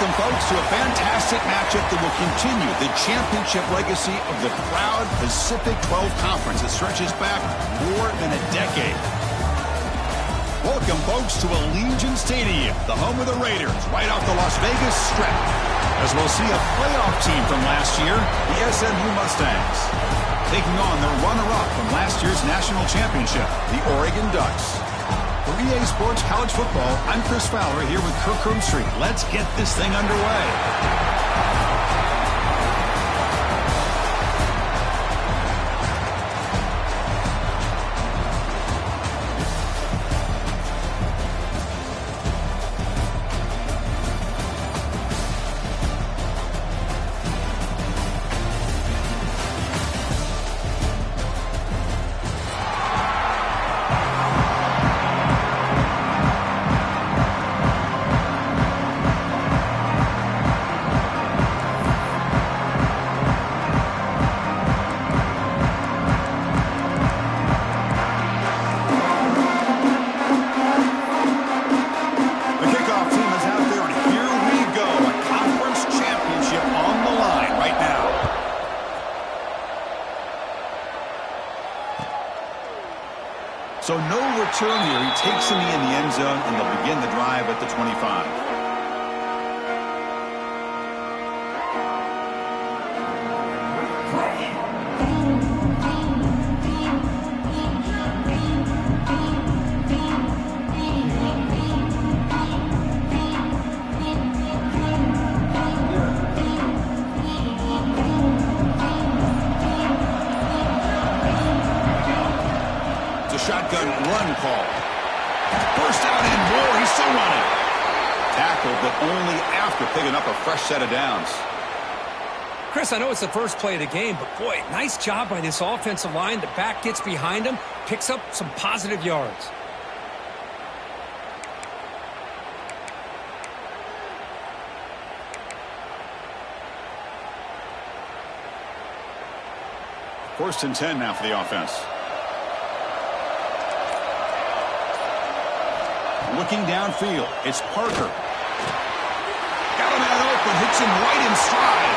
Welcome, folks, to a fantastic matchup that will continue the championship legacy of the proud Pacific 12 Conference that stretches back more than a decade. Welcome, folks, to Allegiant Stadium, the home of the Raiders, right off the Las Vegas Strip, as we'll see a playoff team from last year, the SMU Mustangs, taking on their runner-up from last year's national championship, the Oregon Ducks. For EA Sports College Football, I'm Chris Fowler here with Kirk Street. Let's get this thing underway. So no return here. He takes him in the end zone, and they'll begin the drive at the 25. Shotgun run call. Burst out and more. He's still running. Tackled, but only after picking up a fresh set of downs. Chris, I know it's the first play of the game, but boy, nice job by this offensive line. The back gets behind him, picks up some positive yards. First and 10 now for the offense. Looking downfield, it's Parker. Got a man open, hits him right in stride.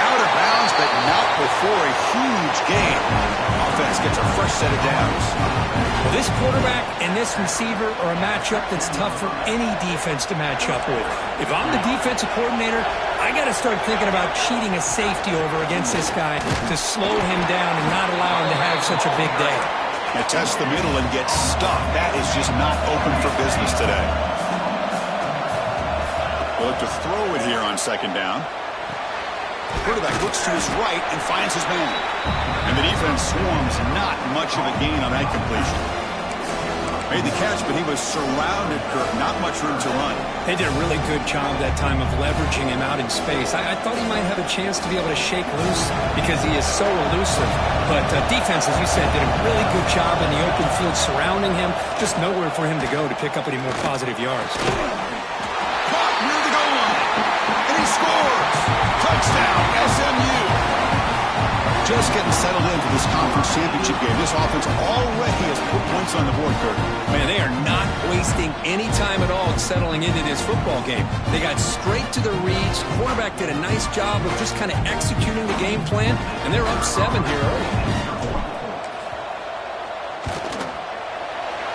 Out of bounds, but not before a huge gain. Offense gets a fresh set of downs. Well, this quarterback and this receiver are a matchup that's tough for any defense to match up with. If I'm the defensive coordinator, I got to start thinking about cheating a safety over against this guy to slow him down and not allow him to have such a big day. You test the middle and get stuffed. That is just not open for business today. They'll look to throw it here on second down. The quarterback looks to his right and finds his man. And the defense swarms. Not much of a gain on that completion. Made the catch, but he was surrounded, Kirk. Not much room to run. They did a really good job that time of leveraging him out in space. I thought he might have a chance to be able to shake loose because he is so elusive. But defense, as you said, did a really good job in the open field surrounding him. Just nowhere for him to go to pick up any more positive yards. Caught near the goal line. And he scores. Touchdown, SMU. Just getting settled into this conference championship game. This offense already has put points on the board, Kirk. Man, they are not wasting any time at all settling into this football game. They got straight to their reads. Quarterback did a nice job of just kind of executing the game plan, and they're up 7 here early.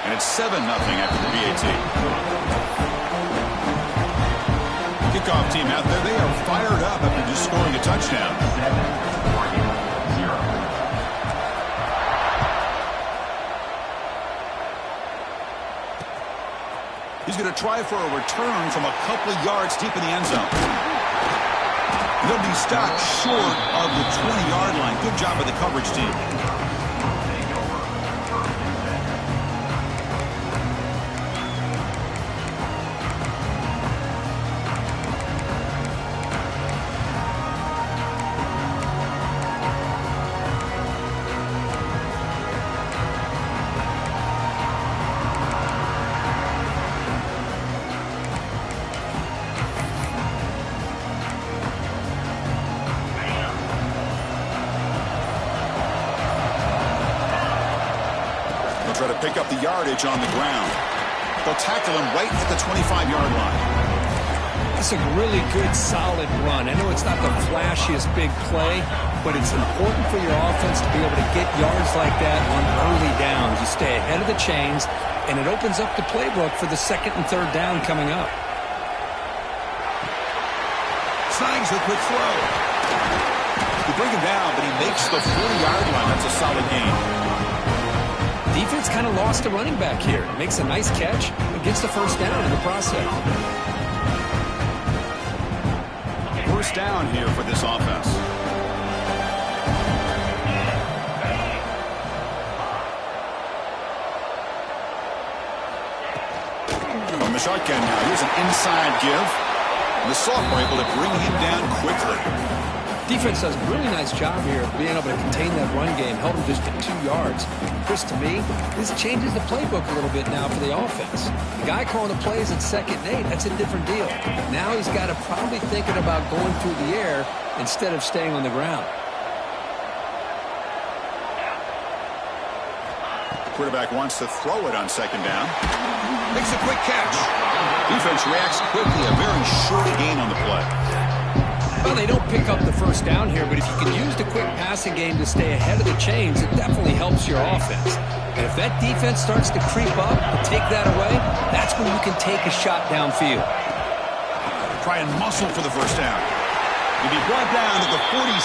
And it's 7-0 after the BAT. Kickoff team out there. They are fired up after just scoring a touchdown. He's going to try for a return from a couple of yards deep in the end zone. He'll be stopped short of the 20-yard line. Good job by the coverage team. Try to pick up the yardage on the ground. They'll tackle him right at the 25-yard line. It's a really good, solid run. I know it's not the flashiest big play, but it's important for your offense to be able to get yards like that on early downs. You stay ahead of the chains, and it opens up the playbook for the second and third down coming up. Signs the quick throw. You bring him down, but he makes the 40-yard line. That's a solid gain. Defense kind of lost a running back here. Makes a nice catch and gets the first down in the process. First down here for this offense. From the shotgun now, here's an inside give. And the sophomore able to bring him down quickly. Defense does a really nice job here of being able to contain that run game, held him just at 2 yards. Chris, to me, this changes the playbook a little bit now for the offense. The guy calling the plays at 2nd and 8, that's a different deal. Now he's got to probably thinking about going through the air instead of staying on the ground. Quarterback wants to throw it on 2nd down. Makes a quick catch. Defense reacts quickly. A very short gain on the play. Well, they don't pick up the first down here, but if you can use the quick passing game to stay ahead of the chains, it definitely helps your offense. And if that defense starts to creep up and take that away, that's when you can take a shot downfield. Try and muscle for the first down. He'll be brought down to the 46.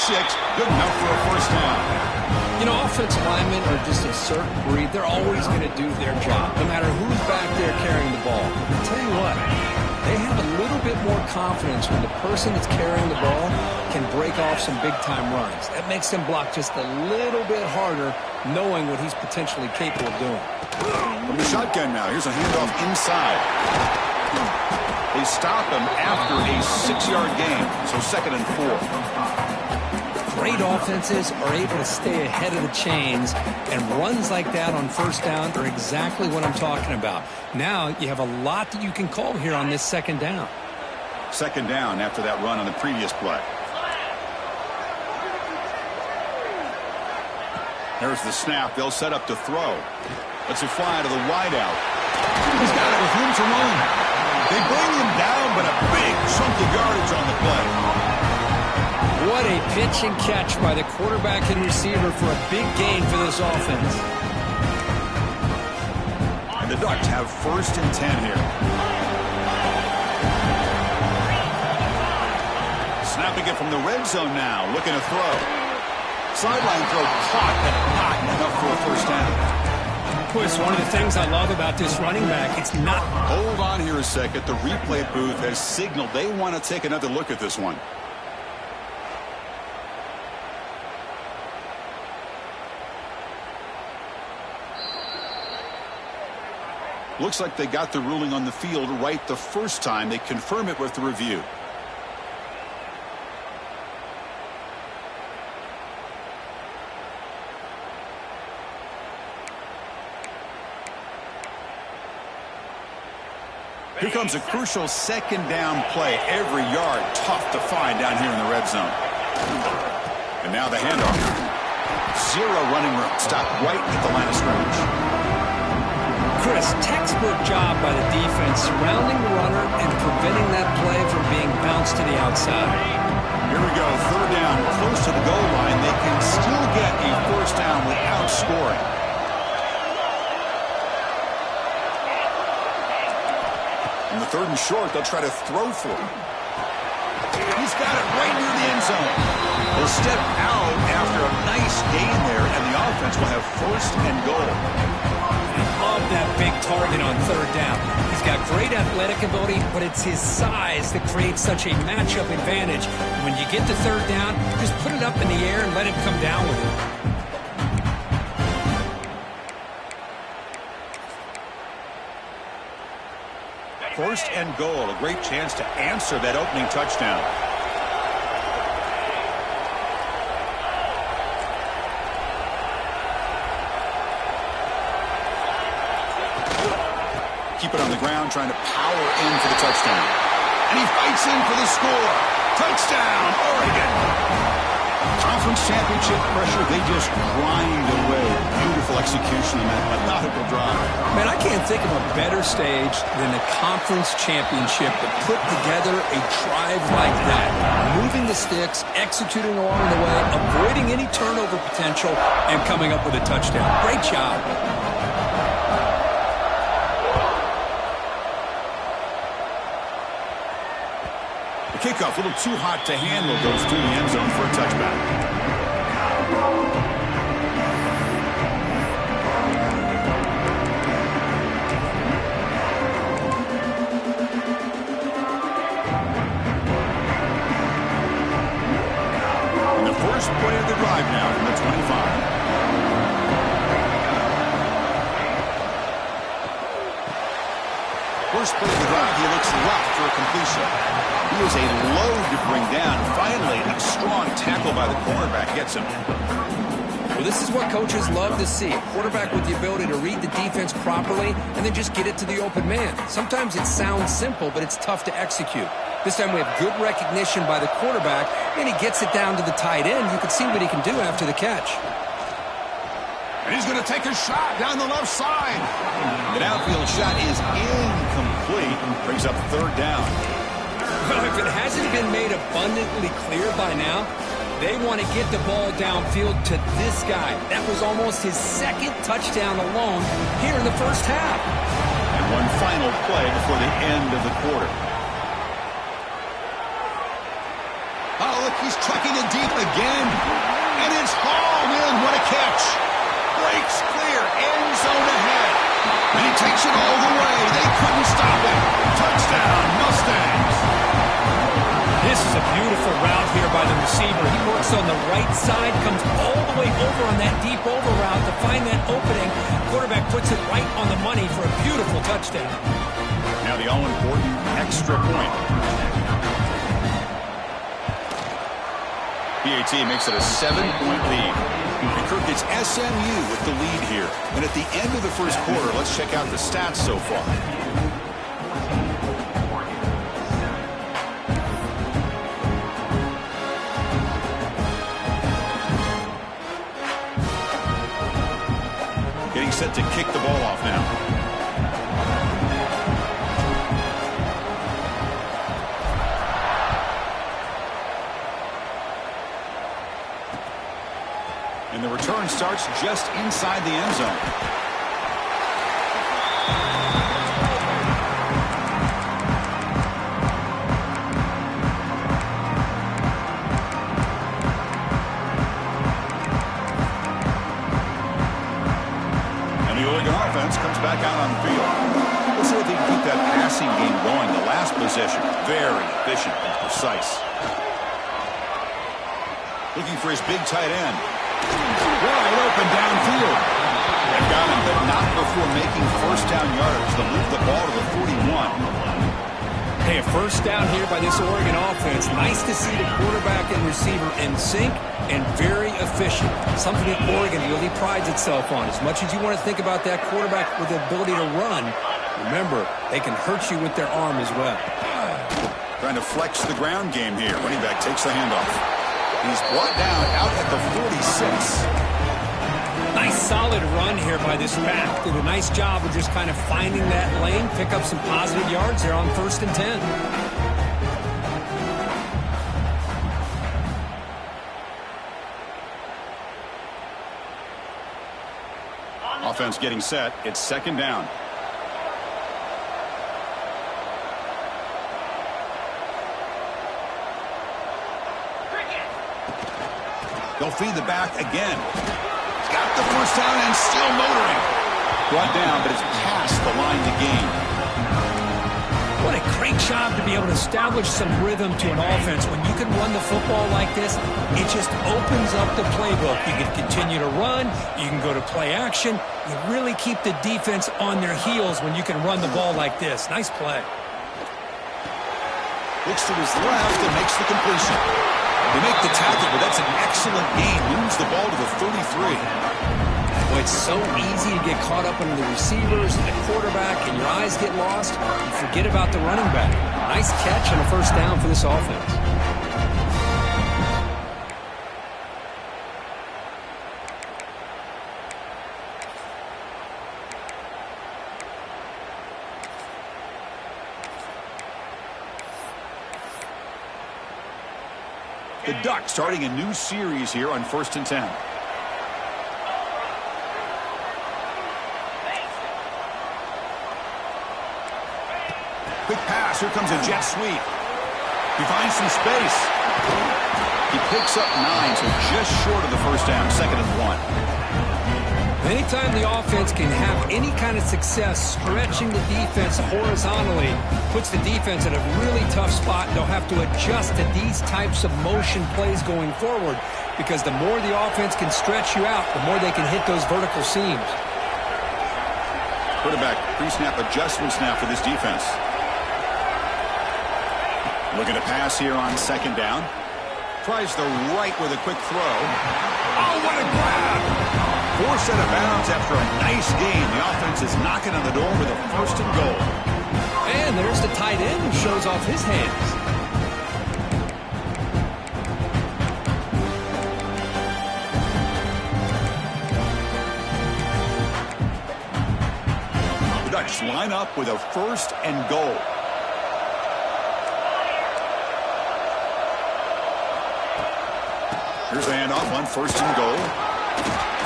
Good enough for a first down. You know, offensive linemen are just a certain breed. They're always going to do their job, no matter who's back there carrying the ball. I'll tell you what, they have a little bit more confidence when the person that's carrying the ball can break off some big-time runs. That makes them block just a little bit harder, knowing what he's potentially capable of doing. From the shotgun now, here's a handoff inside. They stop him after a 6-yard gain, so 2nd and 4. Great offenses are able to stay ahead of the chains, and runs like that on first down are exactly what I'm talking about. Now you have a lot that you can call here on this 2nd down. 2nd down after that run on the previous play. There's the snap. They'll set up to throw. Let's it fly to the wideout. He's got it with room to run. They bring him down, but a big chunk of yardage on the play. What a pitch and catch by the quarterback and receiver for a big gain for this offense. And the Ducks have 1st and 10 here. Snapping it from the red zone now, looking to throw. Sideline throw caught, but not enough for a first down. Chris, one of the things I love about this running back, it's not... Hold on here a second. The replay booth has signaled they want to take another look at this one. Looks like they got the ruling on the field right the first time. They confirm it with the review. Here comes a crucial 2nd down play. Every yard tough to find down here in the red zone. And now the handoff. 0 running room. Stopped right at the line of scrimmage. Chris, textbook job by the defense, surrounding the runner and preventing that play from being bounced to the outside. Here we go, 3rd down, close to the goal line. They can still get a first down without scoring. In the 3rd and short, they'll try to throw for it. He's got it right near the end zone. He'll step out after a nice gain there, and the offense will have 1st and goal. Love that big target on 3rd down. He's got great athletic ability, but it's his size that creates such a matchup advantage. When you get to 3rd down, just put it up in the air and let him come down with it. First and goal, a great chance to answer that opening touchdown. Keep it on the ground, trying to power in for the touchdown. And he fights in for the score. Touchdown, Oregon. Conference championship pressure, they just grind away. Beautiful execution on that methodical drive. Man, I can't think of a better stage than the conference championship to put together a drive like that. Moving the sticks, executing along the way, avoiding any turnover potential, and coming up with a touchdown. Great job. The kickoff, a little too hot to handle, goes through the end zone for a touchback. And the first play of the drive now from the 25. First play of the drive, he looks left for a completion. He is a load to bring down. Finally, a strong tackle by the cornerback gets him. Well, this is what coaches love to see. A quarterback with the ability to read the defense properly and then just get it to the open man. Sometimes it sounds simple, but it's tough to execute. This time we have good recognition by the quarterback, and he gets it down to the tight end. You can see what he can do after the catch. And he's going to take a shot down the left side. The downfield shot is incomplete. Brings up third down. Well, if it hasn't been made abundantly clear by now, they want to get the ball downfield to this guy. That was almost his second touchdown alone here in the first half. And one final play before the end of the quarter. Oh, look, he's trucking it deep again. And it's hauled in. What a catch. Breaks clear. End zone ahead. And he takes it all the way. They couldn't stop it. Touchdown, Mustangs. This is a beautiful route here by the receiver. He works on the right side, comes all the way over on that deep over route to find that opening. Quarterback puts it right on the money for a beautiful touchdown. Now the all-important extra point. BAT makes it a 7-point lead. And Kirk, it's SMU with the lead here. And at the end of the first quarter, let's check out the stats so far. Getting set to kick the ball off now. And the return starts just inside the end zone. And the Oregon offense comes back out on the field. Let's see if they can keep that passing game going. The last possession, very efficient and precise. Looking for his big tight end. Wide open downfield. They've got him, but not before making first down yardage to move the ball to the 41. Hey, a first down here by this Oregon offense. Nice to see the quarterback and receiver in sync and very efficient. Something that Oregon really prides itself on. As much as you want to think about that quarterback with the ability to run, remember, they can hurt you with their arm as well. Trying to flex the ground game here. Running back takes the handoff. He's brought down out at the 46. Nice solid run here by this back. Did a nice job of just kind of finding that lane, pick up some positive yards there on 1st and 10. Offense getting set. It's second down. They'll feed the back again. He's got the first down and still motoring. Brought down, but it's past the line to gain. What a great job to be able to establish some rhythm to an offense. When you can run the football like this, it just opens up the playbook. You can continue to run. You can go to play action. You really keep the defense on their heels when you can run the ball like this. Nice play. Looks to his left and makes the completion. They make the tackle, but that's an excellent gain. Moves the ball to the 33. Boy, it's so easy to get caught up into the receivers and the quarterback, and your eyes get lost. You forget about the running back. Nice catch and a first down for this offense. The Ducks starting a new series here on 1st and 10. Quick pass. Here comes a jet sweep. He finds some space. He picks up 9, so just short of the first down. 2nd and 1. Anytime the offense can have any kind of success stretching the defense horizontally, puts the defense in a really tough spot. They'll have to adjust to these types of motion plays going forward, because the more the offense can stretch you out, the more they can hit those vertical seams. Quarterback pre-snap adjustments now for this defense. Looking to pass here on 2nd down. Tries the right with a quick throw. Oh, what a grab! Forced out of bounds after a nice game. The offense is knocking on the door with a 1st and goal. And there's the tight end who shows off his hands. The Ducks line up with a 1st and goal. Here's the handoff on 1st and goal.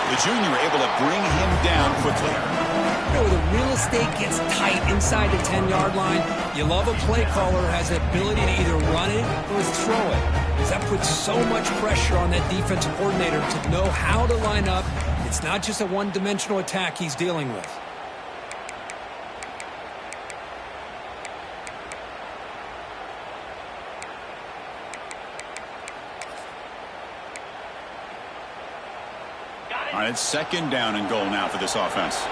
The junior able to bring him down quickly. You know, the real estate gets tight inside the 10-yard line. You love a play caller who has the ability to either run it or throw it, because that puts so much pressure on that defensive coordinator to know how to line up. It's not just a one-dimensional attack he's dealing with. All right, it's 2nd down and goal now for this offense.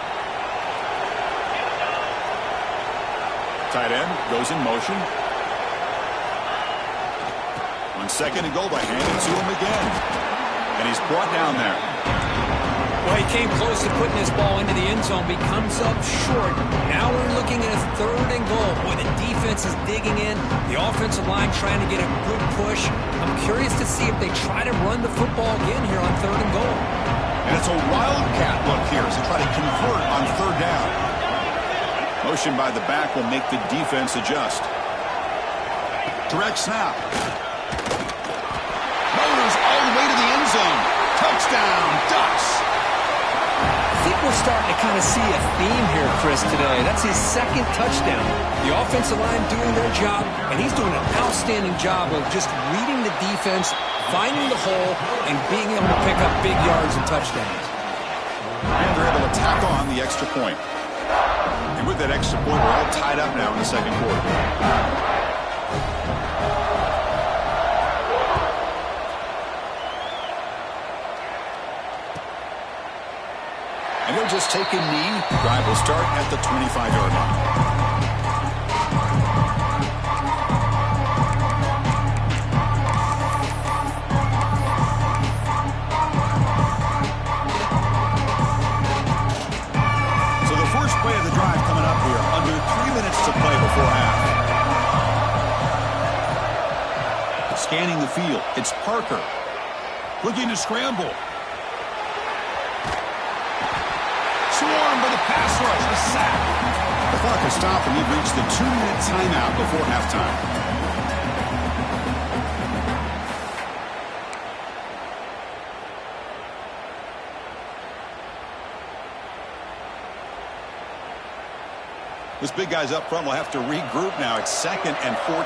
Tight end goes in motion. On 2nd and goal, by handing to him again. And he's brought down there. Well, he came close to putting his ball into the end zone, but he comes up short. Now we're looking at a 3rd and goal. Boy, the defense is digging in. The offensive line trying to get a good push. I'm curious to see if they try to run the football again here on 3rd and goal. And it's a wildcat look here as they try to convert on 3rd down. Motion by the back will make the defense adjust. Direct snap. Motors all the way to the end zone. Touchdown, Ducks. I think we're starting to kind of see a theme here, Chris, today. That's his 2nd touchdown. The offensive line doing their job, and he's doing an outstanding job of just reading the defense, finding the hole, and being able to pick up big yards and touchdowns. And they're able to tack on the extra point. And with that extra point, we're all tied up now in the 2nd quarter. And they'll just take a knee. The drive will start at the 25-yard line. To play before half. Scanning the field, it's Parker. Looking to scramble. Swarmed by the pass rush, a sack. The clock has stopped and we've reached the 2-minute timeout before halftime. This big guy's up front will have to regroup now. It's 2nd and 14.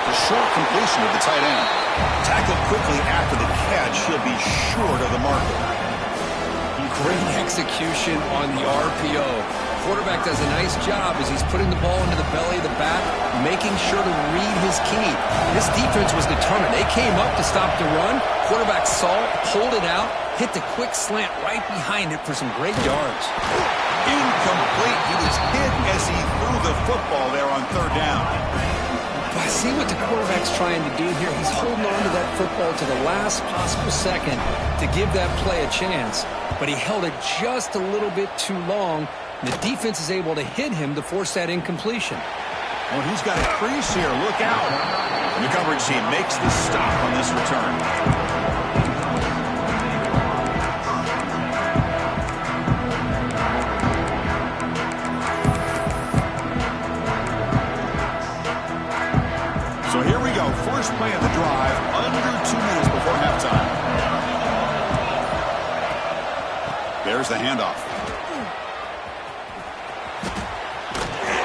The short completion of the tight end. Tackled quickly after the catch. He'll be short of the marker. Great execution on the RPO. Quarterback does a nice job as he's putting the ball into the belly of the bat, making sure to read his key. This defense was determined. They came up to stop the run. Quarterback saw it, pulled it out, hit the quick slant right behind it for some great yards. Incomplete. He was hit as he threw the football there on 3rd down. But I see what the quarterback's trying to do here. He's holding on to that football to the last possible second to give that play a chance. But he held it just a little bit too long. The defense is able to hit him to force that incompletion. Well, he's got a crease here. Look out. And the coverage team makes the stop on this return. So here we go. First play of the drive, under 2 minutes before halftime. There's the handoff.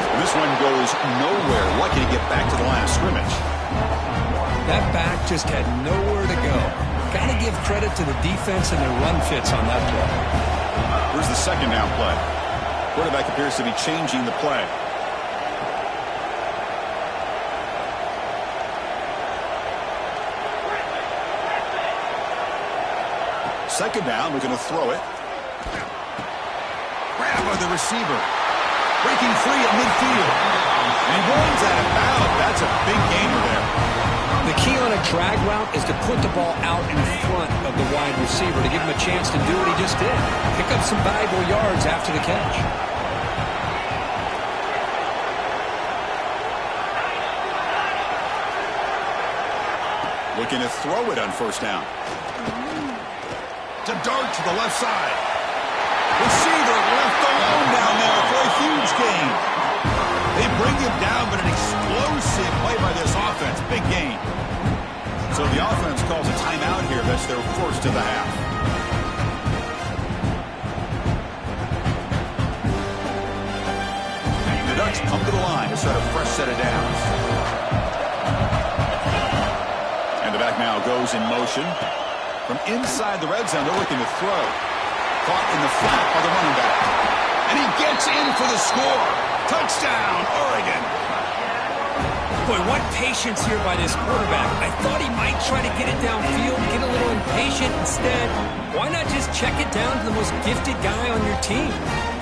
And this one goes nowhere. Lucky to get back to the line of scrimmage. That back just had nowhere to go. Got to give credit to the defense and their run fits on that play. Here's the second down play. Quarterback appears to be changing the play. Second down, we're going to throw it. Grab by the receiver. Breaking free at midfield. And he runs out of bounds. That's a big gainer there. The key on a drag route is to put the ball out in front of the wide receiver to give him a chance to do what he just did. Pick up some valuable yards after the catch. Looking to throw it on first down. To dart to the left side. Receiver left alone down there for a huge gain. They bring him down, but an explosive play by this offense. Big gain. So the offense calls a timeout here. That's their first of the half. The Ducks come to the line to start a fresh set of downs. And the back now goes in motion. From inside the red zone, they're looking to throw. Caught in the flat by the running back. And he gets in for the score. Touchdown, Oregon. Boy, what patience here by this quarterback. I thought he might try to get it downfield, get a little impatient. Instead, why not just check it down to the most gifted guy on your team?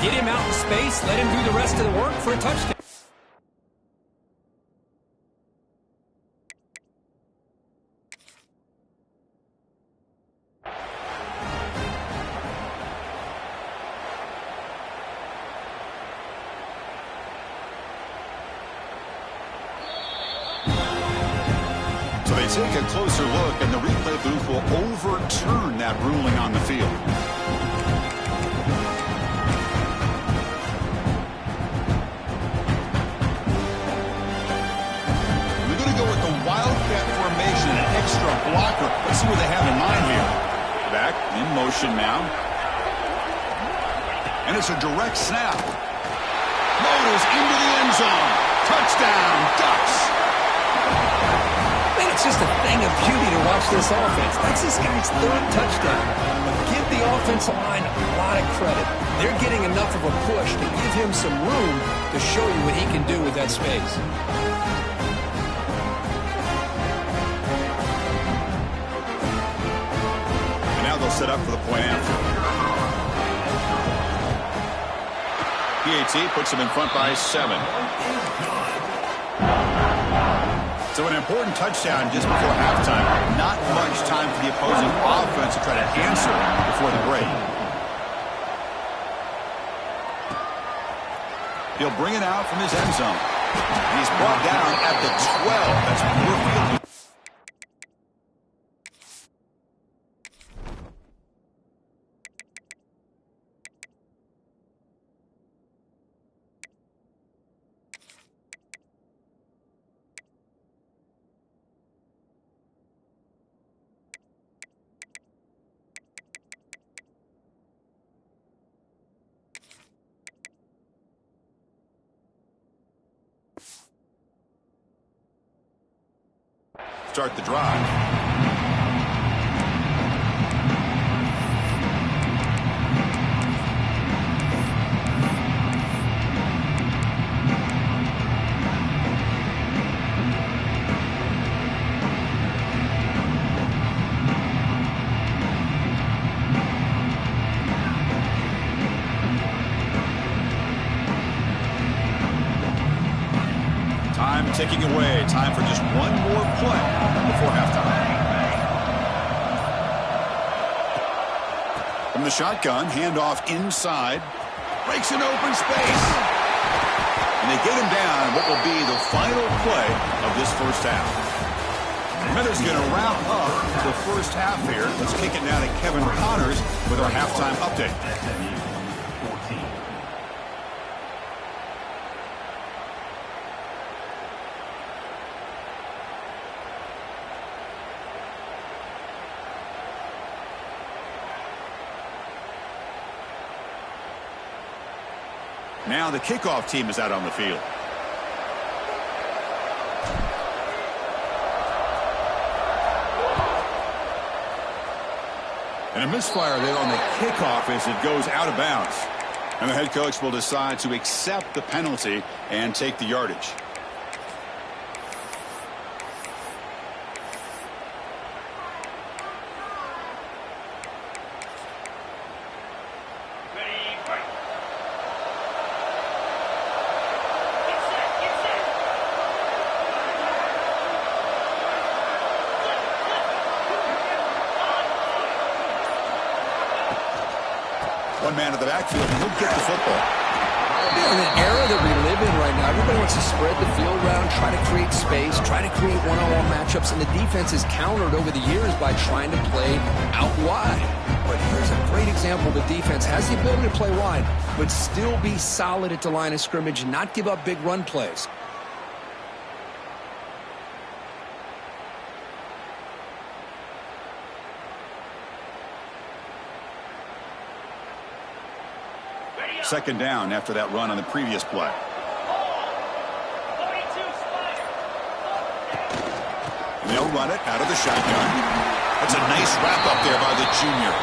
Get him out in space, let him do the rest of the work for a touchdown. Take a closer look, and the replay booth will overturn that ruling on the field. We're going to go with the Wildcat formation and an extra blocker. Let's see what they have in mind here. Back in motion now. And it's a direct snap. Motors into the end zone. Touchdown, Ducks. It's just a thing of beauty to watch this offense. That's this guy's third touchdown. But give the offensive line a lot of credit. They're getting enough of a push to give him some room to show you what he can do with that space. And now they'll set up for the point after. PAT puts them in front by 7. So an important touchdown just before halftime. Not much time for the opposing offense to try to answer before the break. He'll bring it out from his end zone. He's brought down at the 12. That's poor field. Start the drive. Time ticking away. Time for just one more play before halftime. From the shotgun, handoff inside. Breaks an open space. And they get him down what will be the final play of this first half. Heather's going to wrap up the first half here. Let's kick it down to Kevin Connors with our halftime update. Now the kickoff team is out on the field. And a misfire there on the kickoff as it goes out of bounds. And the head coach will decide to accept the penalty and take the yardage. One man in the backfield, and he'll get the football. In an era that we live in right now, everybody wants to spread the field around, try to create space, try to create one-on-one matchups, and the defense is countered over the years by trying to play out wide. But here's a great example. The defense has the ability to play wide, but still be solid at the line of scrimmage and not give up big run plays. Second down after that run on the previous play. And they'll run it out of the shotgun. That's a nice wrap up there by the junior.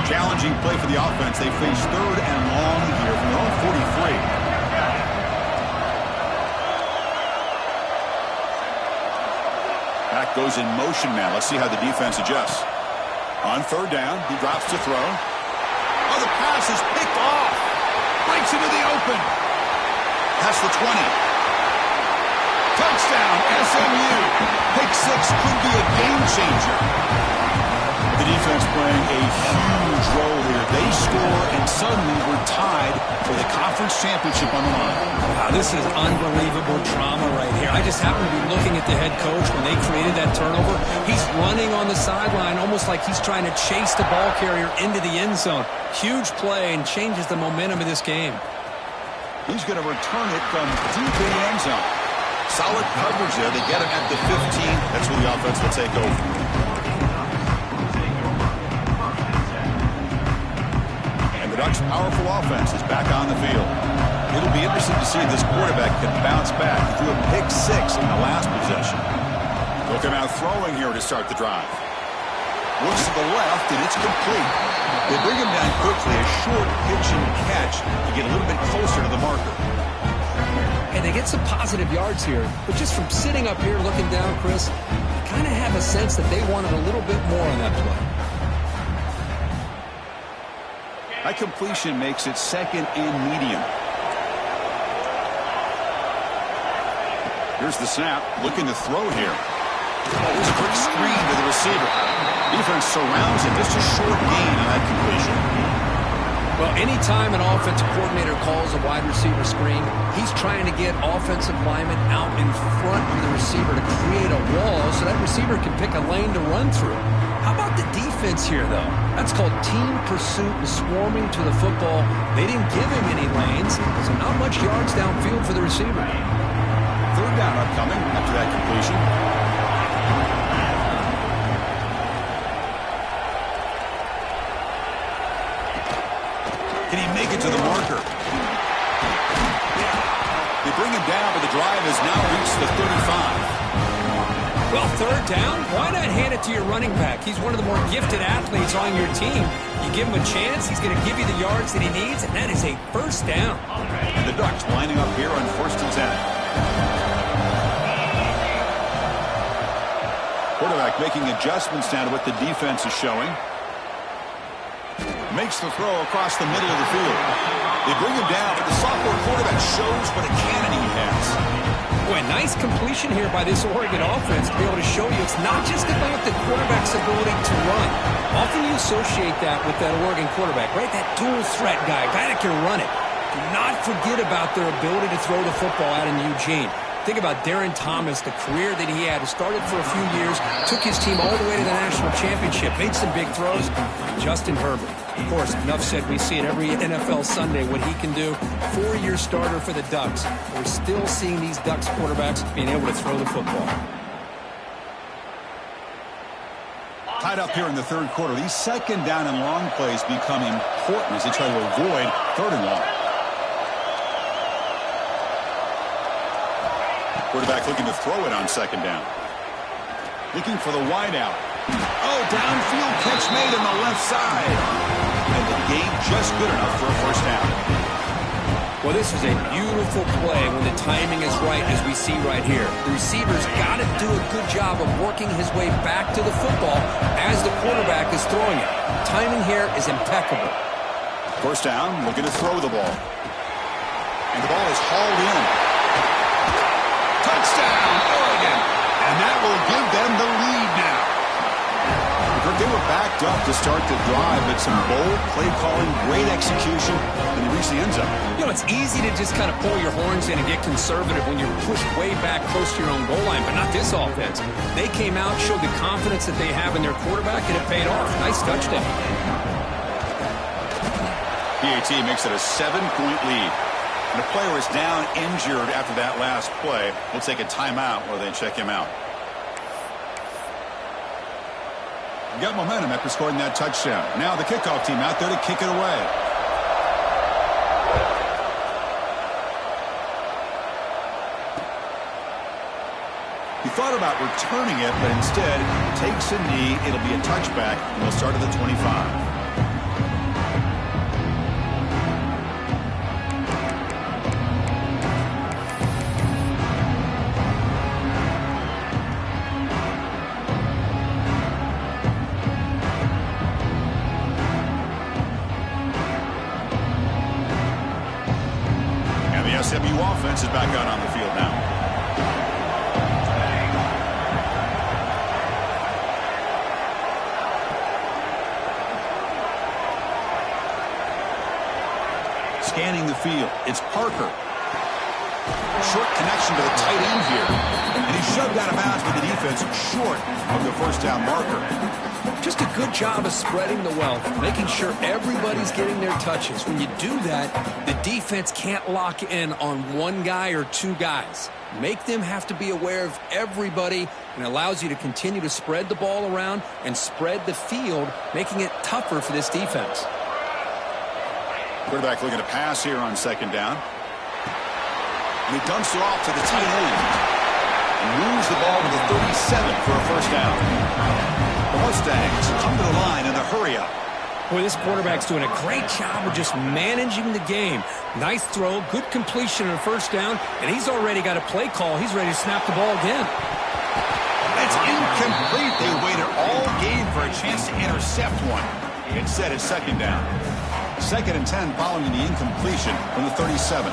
Challenging play for the offense. They face third and long here from their own 43. Back goes in motion now. Let's see how the defense adjusts. On third down, he drops to throw. Oh, the pass is picked off. Breaks into the open. Past the 20. Touchdown, SMU. Pick six could be a game changer. The defense playing a huge role here. They score, and suddenly we're tied for the conference championship on the line. Wow, this is unbelievable drama right here. I just happen to be looking at the head coach when they created that turnover. He's running on the sideline almost like he's trying to chase the ball carrier into the end zone. Huge play and changes the momentum of this game. He's going to return it from deep in the end zone. Solid coverage there. They get him at the 15. That's where the offense will take over. The Ducks' powerful offense is back on the field. It'll be interesting to see if this quarterback can bounce back. He threw a pick six in the last possession. They'll come out throwing here to start the drive. Looks to the left, and it's complete. They bring him down quickly, a short pitch and catch to get a little bit closer to the marker. And they get some positive yards here, but just from sitting up here looking down, Chris, I kind of have a sense that they wanted a little bit more on that play. That completion makes it second and medium. Here's the snap. Looking to throw here. Oh, there's a quick screen to the receiver. Defense surrounds him. Just a short gain on that completion. Well, anytime an offensive coordinator calls a wide receiver screen, he's trying to get offensive linemen out in front of the receiver to create a wall so that receiver can pick a lane to run through. How about the defense here, though? That's called team pursuit and swarming to the football. They didn't give him any lanes, so not much yards downfield for the receiver. Third down upcoming after that completion. Can he make it to the marker? They bring him down, but the drive has now reached the 35. Well, third down, why not hand it to your running back? He's one of the more gifted athletes on your team. You give him a chance, he's going to give you the yards that he needs, and that is a first down. And the Ducks lining up here on 1st and 10. Quarterback making adjustments now to what the defense is showing. Makes the throw across the middle of the field. They bring him down, but the sophomore quarterback shows what a cannon he has. Boy, nice completion here by this Oregon offense to be able to show you it's not just about the quarterback's ability to run. Often you associate that with that Oregon quarterback, right? That dual threat guy that can run it. Do not forget about their ability to throw the football out in Eugene. Think about Darren Thomas, the career that he had. He started for a few years, took his team all the way to the national championship, made some big throws. Justin Herbert. Of course, enough said, we see it every NFL Sunday what he can do. 4-year starter for the Ducks. We're still seeing these Ducks quarterbacks being able to throw the football. Tied up here in the third quarter. These second down and long plays become important as they try to avoid third and long. Quarterback looking to throw it on second down. Looking for the wide out. Oh, downfield catch made on the left side. And the gain just good enough for a first down. Well, this is a beautiful play when the timing is right, as we see right here. The receiver's got to do a good job of working his way back to the football as the quarterback is throwing it. Timing here is impeccable. First down, looking to throw the ball. And the ball is hauled in. Touchdown, Oregon! And that will give them the lead now. They were backed up to start the drive, but some bold play calling, great execution, and they reached the end zone. You know, it's easy to just kind of pull your horns in and get conservative when you're pushed way back close to your own goal line, but not this offense. They came out, showed the confidence that they have in their quarterback, and it paid off. Nice touchdown. BAT makes it a 7-point lead. And the player is down injured after that last play. We'll take a timeout while they check him out. Got momentum after scoring that touchdown. Now the kickoff team out there to kick it away. He thought about returning it, but instead takes a knee. It'll be a touchback, and they'll start at the 25. SMU offense is back out on the field now. Scanning the field. It's Parker. Short connection to the tight end here. And he's shoved out of bounds by the defense short of the first down marker. Just a good job of spreading the wealth, making sure everybody's getting their touches. When you do that, the defense can't lock in on one guy or two guys. Make them have to be aware of everybody, and allows you to continue to spread the ball around and spread the field, making it tougher for this defense. Quarterback looking to pass here on second down. And he dumps it off to the tight end. And moves the ball to the 37 for a first down. The Mustangs come to the line in a hurry-up. Boy, this quarterback's doing a great job of just managing the game. Nice throw, good completion on first down, and he's already got a play call. He's ready to snap the ball again. It's incomplete. They waited all game for a chance to intercept one. Instead, it's second down. 2nd and 10 following the incompletion from the 37.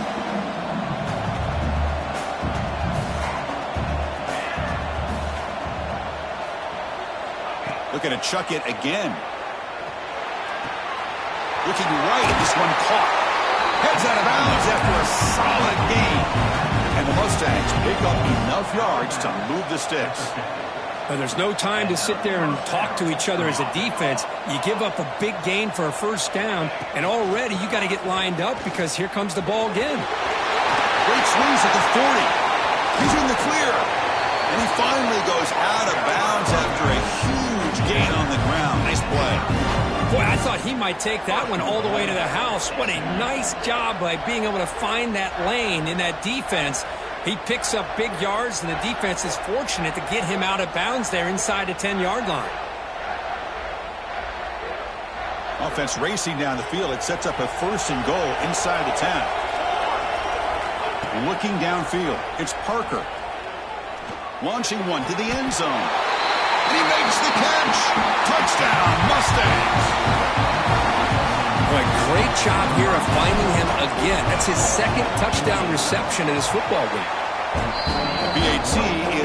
Looking to chuck it again. Looking right, this one caught. Heads out of bounds after a solid gain. And the Mustangs pick up enough yards to move the sticks. Well, there's no time to sit there and talk to each other as a defense. You give up a big gain for a first down, and already you got to get lined up because here comes the ball again. Great swings at the 40. He's in the clear. And he finally goes out of bounds after a huge gain on the ground. Nice play. Boy, I thought he might take that one all the way to the house. What a nice job by being able to find that lane in that defense. He picks up big yards, and the defense is fortunate to get him out of bounds there inside the 10-yard line. Offense racing down the field. It sets up a first and goal inside the 10. Looking downfield, it's Parker. Launching one to the end zone. And he makes the catch. Touchdown, Mustangs. Boy, great job here of finding him again. That's his second touchdown reception in his football game. BAT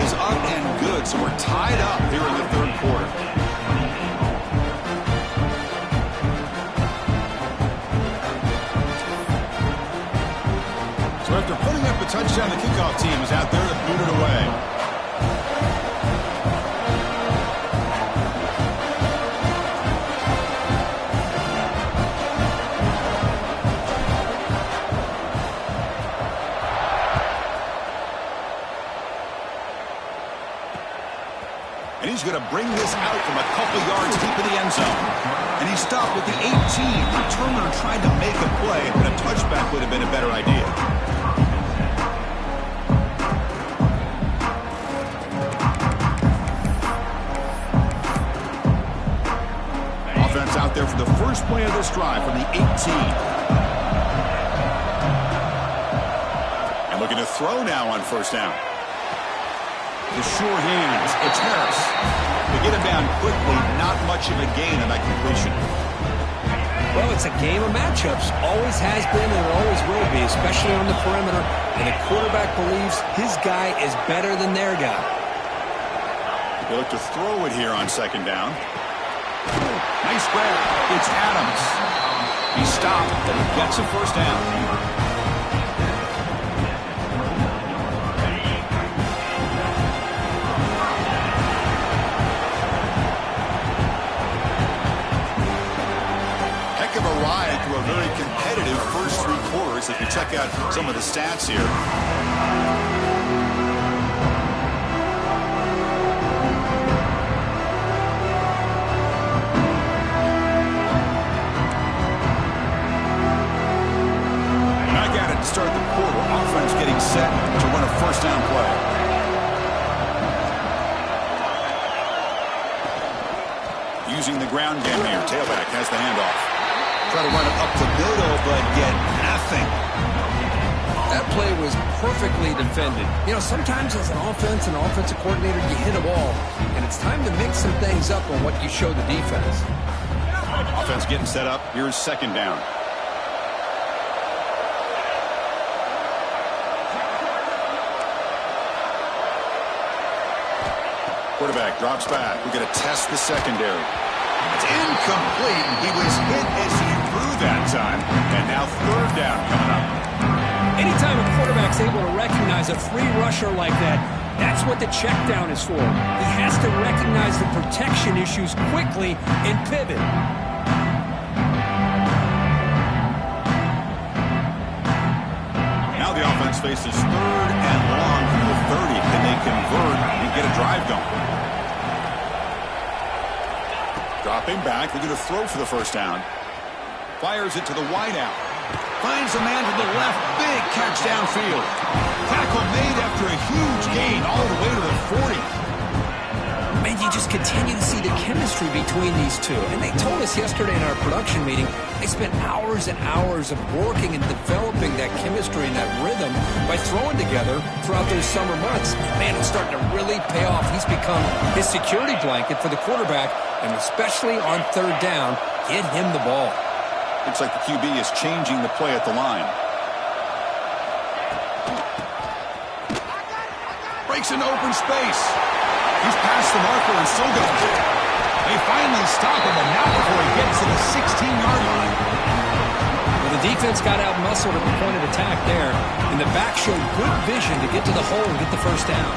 is up and good, so we're tied up here in the third quarter. So after putting up a touchdown, the kickoff team is out there to boot it away. going to bring this out from a couple yards deep in the end zone. And he stopped with the 18. The Turner tried to make a play, but a touchback would have been a better idea. Offense out there for the first play of this drive from the 18. And looking to throw now on first down. The sure hands. It's Harris. They get him down quickly. Not much of a gain on that completion. Well, it's a game of matchups. Always has been and it always will be, especially on the perimeter. And the quarterback believes his guy is better than their guy. They look to throw it here on second down. Nice grab. It's Adams. He stopped, but he gets a first down. Heck of a ride through a very competitive first three quarters as we check out some of the stats here. Start the quarter. Offense getting set to run a first down play. Using the ground game here. Tailback has the handoff. Try to run it up the middle, but get nothing. That play was perfectly defended. You know, sometimes as an offensive coordinator, you hit a ball, and it's time to mix some things up on what you show the defense. Offense getting set up. Here's second down. Quarterback drops back. We're going to test the secondary. It's incomplete. He was hit as he threw that time. And now third down coming up. Anytime a quarterback's able to recognize a free rusher like that, that's what the check down is for. He has to recognize the protection issues quickly and pivot. Now the offense faces third and long from the 30. Can they convert and get a drive going? Dropping back, they're going to throw for the first down. Fires it to the wideout. Finds a man to the left. Big catch downfield. Tackle made after a huge gain all the way to the 40. Man, you just continue to see the chemistry between these two. And they told us yesterday in our production meeting, they spent hours and hours of working and developing that chemistry and that rhythm by throwing together throughout those summer months. Man, it's starting to really pay off. He's become his security blanket for the quarterback, and especially on third down, get him the ball. Looks like the QB is changing the play at the line. Breaks into open space. He's past the marker and still goes. They finally stop him, and not before he gets to the 16-yard line. Well, the defense got out-muscled at the point of attack there, and the back showed good vision to get to the hole and get the first down.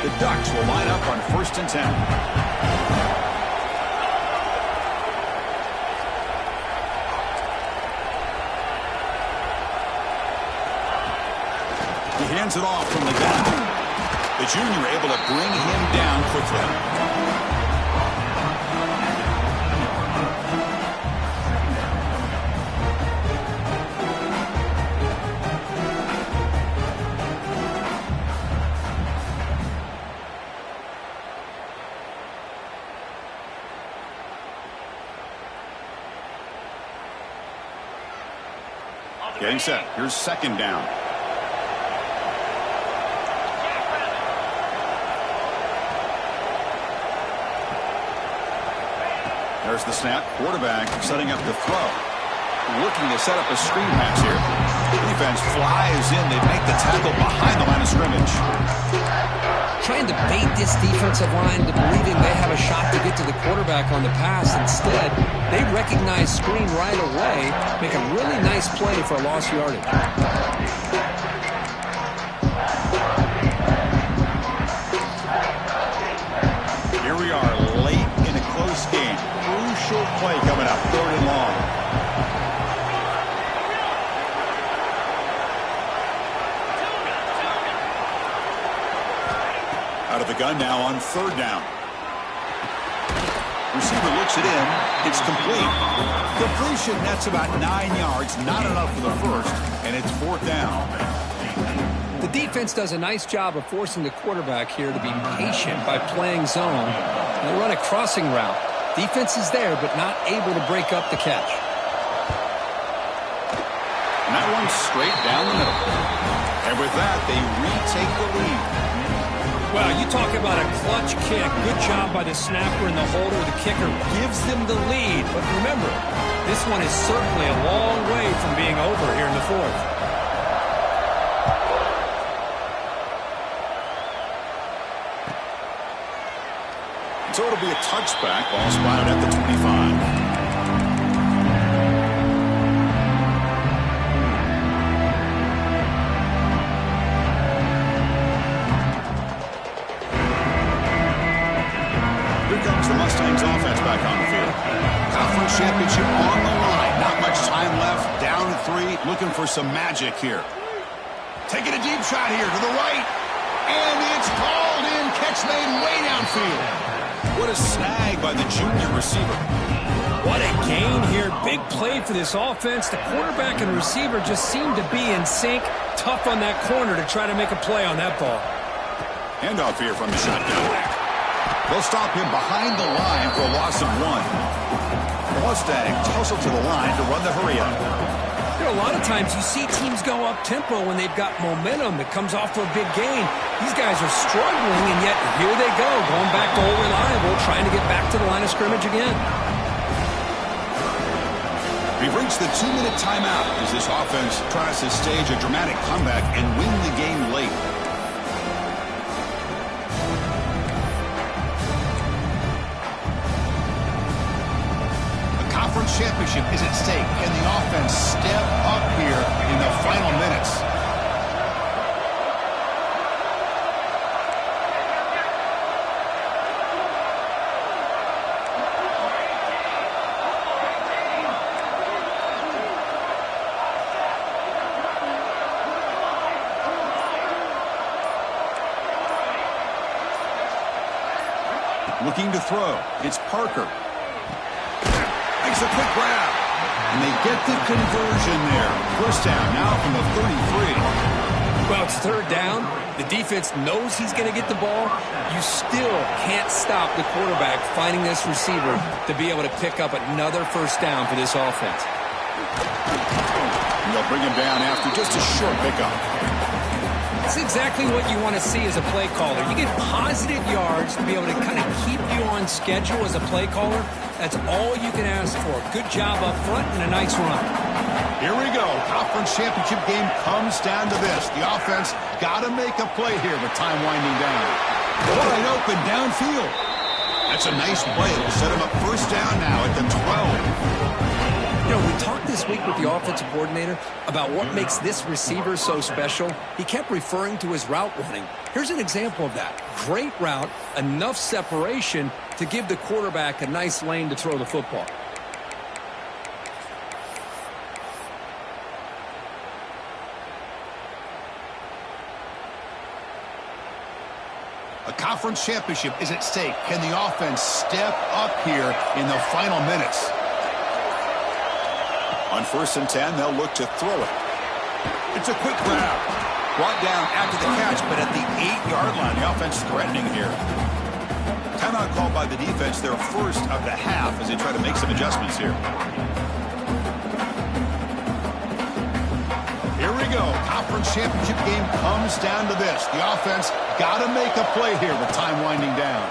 The Ducks will line up on 1st and 10. He hands it off from the gun. The junior able to bring him down quickly. Getting set. Here's second down. There's the snap. Quarterback setting up the throw. Looking to set up a screen pass here. Defense flies in. They make the tackle behind the line of scrimmage. Trying to bait this defensive line to believing they have a shot to get to the quarterback on the pass. Instead, they recognize screen right away, make a really nice play for a lost yardage. Here we are late in a close game. Crucial play coming up, 3rd and long. Out of the gun now on 3rd down. Receiver looks it in. It's complete. Completion, that's about 9 yards. Not enough for the first, and it's 4th down. The defense does a nice job of forcing the quarterback here to be patient by playing zone. They run a crossing route. Defense is there, but not able to break up the catch. And that one's straight down the middle. And with that, they retake the lead. Well, you talk about a clutch kick. Good job by the snapper and the holder. The kicker gives them the lead. But remember, this one is certainly a long way from being over here in the 4th. So it'll be a touchback. Ball spotted at the 25. The Mustangs offense back on the field. Conference championship on the line. Not much time left. Down 3. Looking for some magic here. Taking a deep shot here to the right. And it's called in. Catch made way downfield. What a snag by the junior receiver. What a gain here. Big play for this offense. The quarterback and receiver just seem to be in sync. Tough on that corner to try to make a play on that ball. Handoff here from the shotgun. They'll stop him behind the line for a loss of 1. The Mustangs tussle to the line to run the hurry-up. You know, a lot of times you see teams go up-tempo when they've got momentum that comes off for a big gain. These guys are struggling, and yet here they go, going back to old reliable, trying to get back to the line of scrimmage again. We've reached the 2-minute timeout as this offense tries to stage a dramatic comeback and win the game late. Conference championship is at stake. Can the offense step up here in the final minutes? Looking to throw. It's Parker. Makes a quick grab. And they get the conversion there. First down now from the 33. Well, it's 3rd down. The defense knows he's going to get the ball. You still can't stop the quarterback finding this receiver to be able to pick up another first down for this offense. And they'll bring him down after just a short pickup. That's exactly what you want to see as a play caller. You get positive yards to be able to kind of keep you on schedule as a play caller. That's all you can ask for. Good job up front and a nice run. Here we go. Conference championship game comes down to this. The offense got to make a play here with time winding down. Wide open downfield. That's a nice play. It'll set him up first down now at the 12. You know, we talked this week with the offensive coordinator about what makes this receiver so special. He kept referring to his route running. Here's an example of that. Great route, enough separation to give the quarterback a nice lane to throw the football. A conference championship is at stake. Can the offense step up here in the final minutes? On 1st and 10, they'll look to throw it. It's a quick grab. Brought down after the catch, but at the 8-yard line, the offense threatening here. Timeout called by the defense, their first of the half as they try to make some adjustments here. Here we go. Conference championship game comes down to this. The offense got to make a play here with time winding down.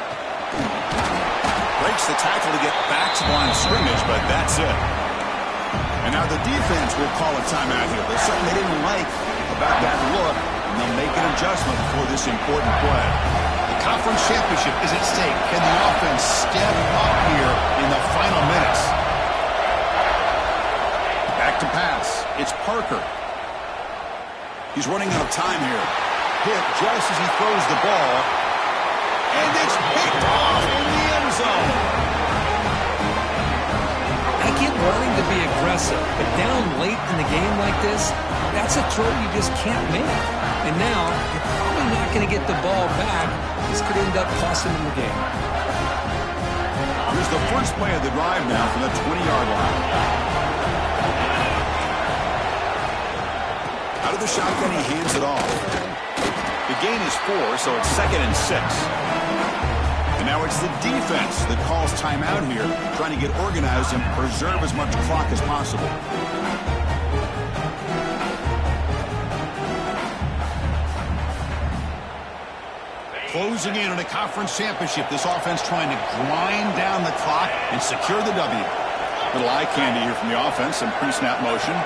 Breaks the tackle to get back to the line of scrimmage, but that's it. And now the defense will call a timeout here. There's something they didn't like about that look, and they'll make an adjustment for this important play. The conference championship is at stake. Can the offense step up here in the final minutes? Back to pass. It's Parker. He's running out of time here. Hit just as he throws the ball. And it's picked off in the end zone. I get wanting to be aggressive, but down late in the game like this, that's a throw you just can't make. And now, you're probably not going to get the ball back This could end up costing them the game. Here's the first play of the drive now from the 20-yard line. Out of the shotgun, he hands it off. The gain is 4, so it's 2nd and 6. And now it's the defense that calls timeout here, trying to get organized and preserve as much clock as possible. Closing in on a conference championship, this offense trying to grind down the clock and secure the W. Little eye candy here from the offense, some pre-snap motion.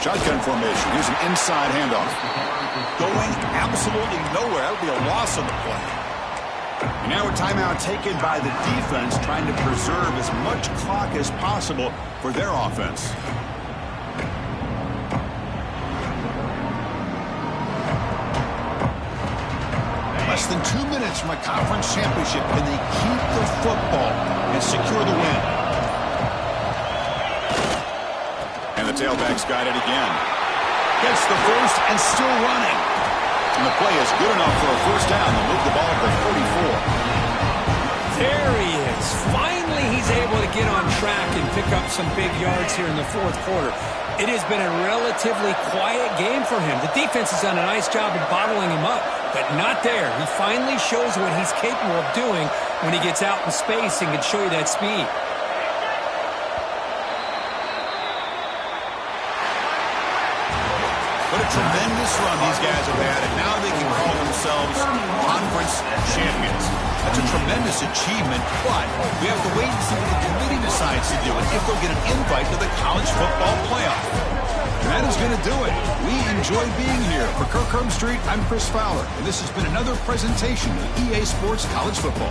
Shotgun formation. Here's an inside handoff. Going absolutely nowhere. That would be a loss of the play. And now a timeout taken by the defense, trying to preserve as much clock as possible for their offense. Less than 2 minutes from a conference championship. Can they keep the football and secure the win? And the tailback's got it again. Gets the first and still running. And the play is good enough for a first down. They'll move the ball to the 44. There he is. Finally, he's able to get on track and pick up some big yards here in the fourth quarter. It has been a relatively quiet game for him. The defense has done a nice job of bottling him up, but not there. He finally shows what he's capable of doing when he gets out in space and can show you that speed. What a tremendous run these guys have had, and now they can call themselves conference champions. That's a tremendous achievement, but we have to wait and see what the committee decides to do and if they'll get an invite to the college football playoff. And that is going to do it. We enjoyed being here. For Kirk Street, I'm Chris Fowler, and this has been another presentation of EA Sports College Football.